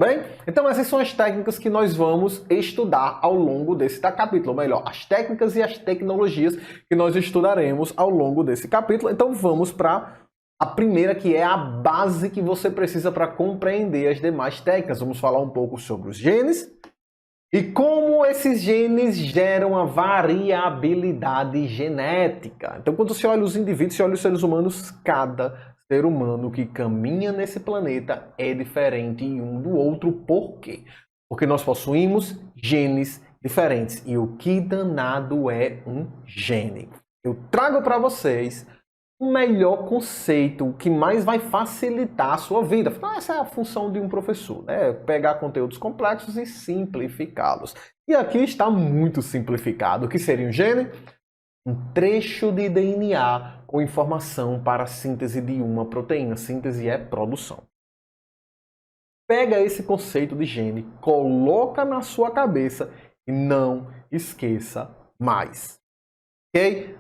Bem, então essas são as técnicas que nós vamos estudar ao longo desse capítulo, ou melhor, as técnicas e as tecnologias que nós estudaremos ao longo desse capítulo. Então vamos para a primeira, que é a base que você precisa para compreender as demais técnicas. Vamos falar um pouco sobre os genes e como esses genes geram a variabilidade genética. Então quando você olha os indivíduos, você olha os seres humanos, cada ser humano que caminha nesse planeta é diferente um do outro. Por quê? Porque nós possuímos genes diferentes. E o que danado é um gene? Eu trago para vocês o melhor conceito, o que mais vai facilitar a sua vida. Essa é a função de um professor, né? Pegar conteúdos complexos e simplificá-los. E aqui está muito simplificado. O que seria um gene? Um trecho de DNA com informação para a síntese de uma proteína. Síntese é produção. Pega esse conceito de gene, coloca na sua cabeça e não esqueça mais. Ok?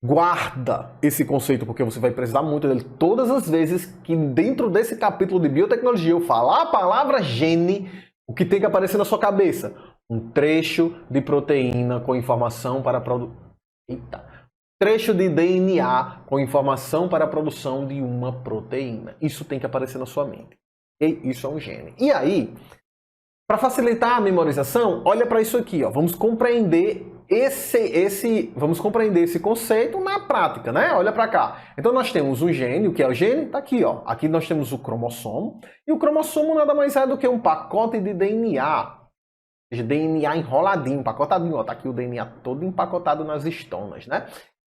Guarda esse conceito, porque você vai precisar muito dele todas as vezes que dentro desse capítulo de biotecnologia eu falar a palavra gene, o que tem que aparecer na sua cabeça? Um trecho de proteína com informação para trecho de DNA com informação para a produção de uma proteína. Isso tem que aparecer na sua mente. Okay? Isso é um gene. E aí, para facilitar a memorização, olha para isso aqui. Ó. Vamos compreender esse conceito na prática, né? Olha para cá. Então nós temos um gene. O que é o gene? Está aqui, ó. Aqui nós temos o cromossomo. E o cromossomo nada mais é do que um pacote de DNA. DNA enroladinho, empacotadinho. Ó, tá aqui o DNA todo empacotado nas estonas, né?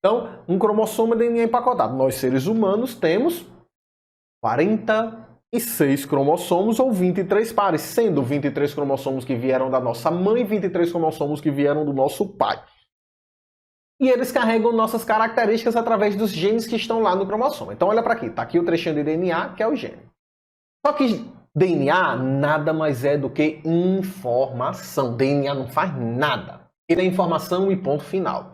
Então, um cromossomo é DNA empacotado. Nós, seres humanos, temos 46 cromossomos ou 23 pares, sendo 23 cromossomos que vieram da nossa mãe e 23 cromossomos que vieram do nosso pai. E eles carregam nossas características através dos genes que estão lá no cromossomo. Então, olha para aqui. Tá aqui o trechinho de DNA, que é o gene. Só que DNA nada mais é do que informação. DNA não faz nada. Ele é informação e ponto final.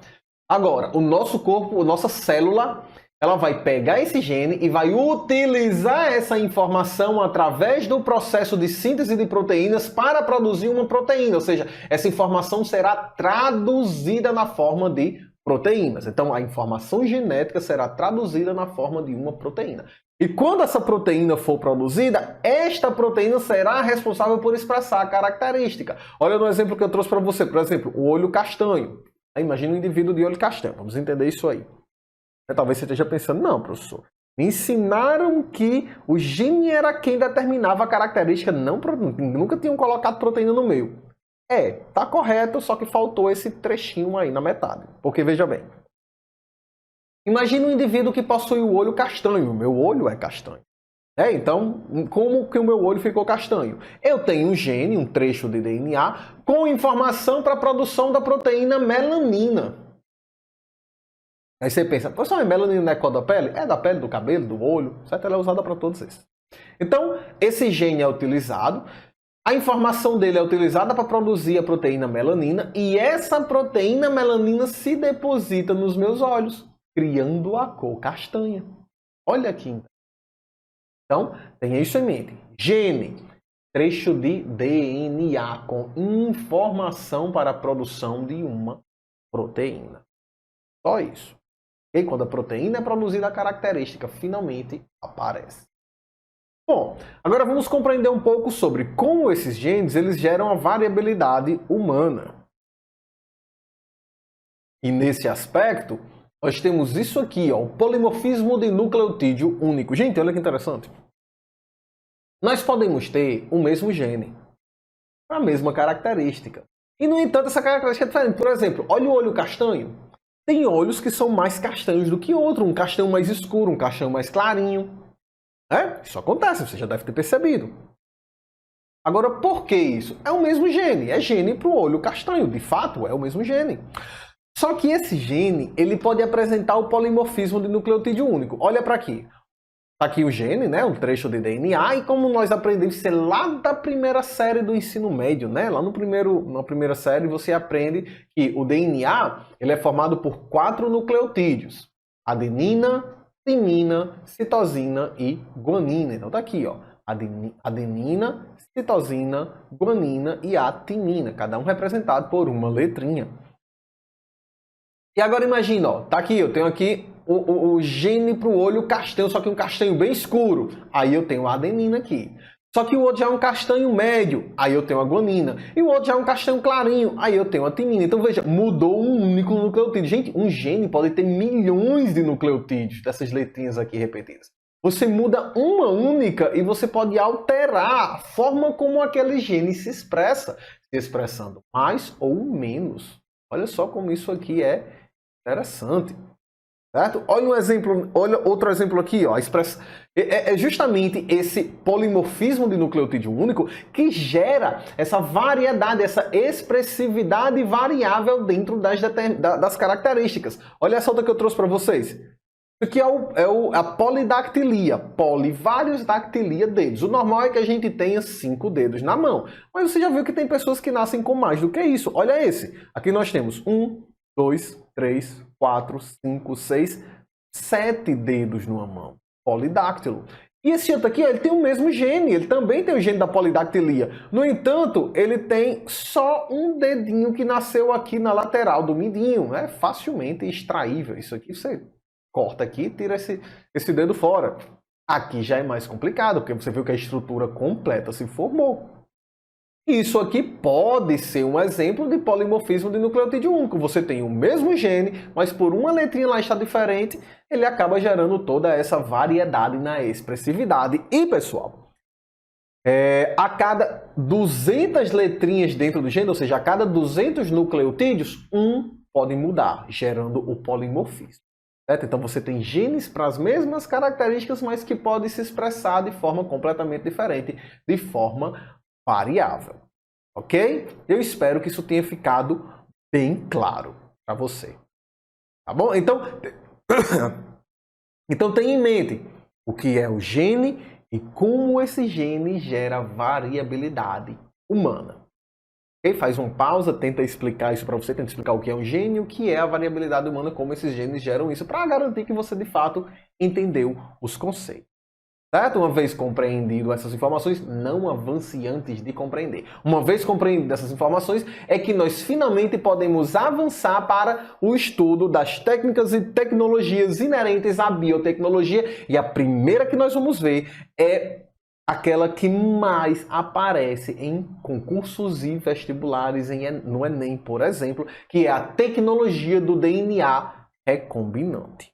Agora, o nosso corpo, a nossa célula, ela vai pegar esse gene e vai utilizar essa informação através do processo de síntese de proteínas para produzir uma proteína. Ou seja, essa informação será traduzida na forma de proteínas. Então, a informação genética será traduzida na forma de uma proteína. E quando essa proteína for produzida, esta proteína será responsável por expressar a característica. Olha no exemplo que eu trouxe para você, por exemplo, o olho castanho. Imagina um indivíduo de olho castanho. Vamos entender isso aí. Talvez você esteja pensando, não, professor. Me ensinaram que o gene era quem determinava a característica, nunca tinham colocado proteína no meio. Tá correto, só que faltou esse trechinho aí na metade. Porque, veja bem, imagina um indivíduo que possui o olho castanho. O meu olho é castanho. Então, como que o meu olho ficou castanho? Eu tenho um gene, um trecho de DNA, com informação para a produção da proteína melanina. Aí você pensa, professor, melanina não é cor da pele? É da pele, do cabelo, do olho, certo? Ela é usada para todos esses. Então, esse gene é utilizado, a informação dele é utilizada para produzir a proteína melanina, e essa proteína melanina se deposita nos meus olhos, criando a cor castanha. Olha aqui. Então, tenha isso em mente. Gene, trecho de DNA com informação para a produção de uma proteína. Só isso. E quando a proteína é produzida, a característica finalmente aparece. Bom, agora vamos compreender um pouco sobre como esses genes eles geram a variabilidade humana. E nesse aspecto, nós temos isso aqui, ó, o polimorfismo de nucleotídeo único. Gente, olha que interessante. Nós podemos ter o mesmo gene, a mesma característica. E, no entanto, essa característica é diferente. Por exemplo, olha o olho castanho. Tem olhos que são mais castanhos do que outro, um castanho mais escuro, um castanho mais clarinho. Isso acontece, você já deve ter percebido. Agora, por que isso? É o mesmo gene, é gene para o olho castanho, de fato é o mesmo gene. Só que esse gene, ele pode apresentar o polimorfismo de nucleotídeo único. Olha para aqui. Está aqui o gene, né? Um trecho de DNA, e como nós aprendemos isso é lá da primeira série do ensino médio, né? Lá na primeira série você aprende que o DNA ele é formado por 4 nucleotídeos. Adenina, timina, citosina e guanina. Então tá aqui, ó. Adenina, citosina, guanina e a timina, cada um representado por uma letrinha. E agora imagina, ó, tá aqui, eu tenho aqui o gene para o olho castanho, só que um castanho bem escuro. Aí eu tenho a adenina aqui. Só que o outro já é um castanho médio, aí eu tenho a guanina. E o outro já é um castanho clarinho, aí eu tenho a timina. Então veja, mudou um único nucleotídeo. Gente, um gene pode ter milhões de nucleotídeos, dessas letrinhas aqui repetidas. Você muda uma única e você pode alterar a forma como aquele gene se expressa, se expressando mais ou menos. Olha só como isso aqui é interessante. Certo? Olha um exemplo, olha outro exemplo aqui, ó. É justamente esse polimorfismo de nucleotídeo único que gera essa variedade, essa expressividade variável dentro das características. Olha essa outra que eu trouxe para vocês. Isso aqui é a polidactilia. Vários dactilia, dedos. O normal é que a gente tenha 5 dedos na mão. Mas você já viu que tem pessoas que nascem com mais do que isso. Olha esse. Aqui nós temos 1, 2, 3, 4, 5, 6, 7 dedos numa mão. Polidáctilo. E esse outro aqui, ele tem o mesmo gene, ele também tem o gene da polidactilia. No entanto, ele tem só um dedinho que nasceu aqui na lateral do midinho. É facilmente extraível. Isso aqui você corta aqui e tira esse dedo fora. Aqui já é mais complicado, porque você viu que a estrutura completa se formou. Isso aqui pode ser um exemplo de polimorfismo de nucleotídeo único. Você tem o mesmo gene, mas por uma letrinha lá está diferente, ele acaba gerando toda essa variedade na expressividade. E, pessoal, a cada 200 letrinhas dentro do gene, ou seja, a cada 200 nucleotídeos, um pode mudar, gerando o polimorfismo. Certo? Então você tem genes para as mesmas características, mas que podem se expressar de forma completamente diferente, de forma variável, ok? Eu espero que isso tenha ficado bem claro para você, tá bom? Então tenha em mente o que é o gene e como esse gene gera variabilidade humana. Okay? Faz uma pausa, tenta explicar isso para você, tenta explicar o que é um gene, o que é a variabilidade humana, como esses genes geram isso, para garantir que você de fato entendeu os conceitos. Certo? Uma vez compreendido essas informações, não avance antes de compreender. Uma vez compreendidas essas informações, é que nós finalmente podemos avançar para o estudo das técnicas e tecnologias inerentes à biotecnologia. E a primeira que nós vamos ver é aquela que mais aparece em concursos e vestibulares no Enem, por exemplo, que é a tecnologia do DNA recombinante.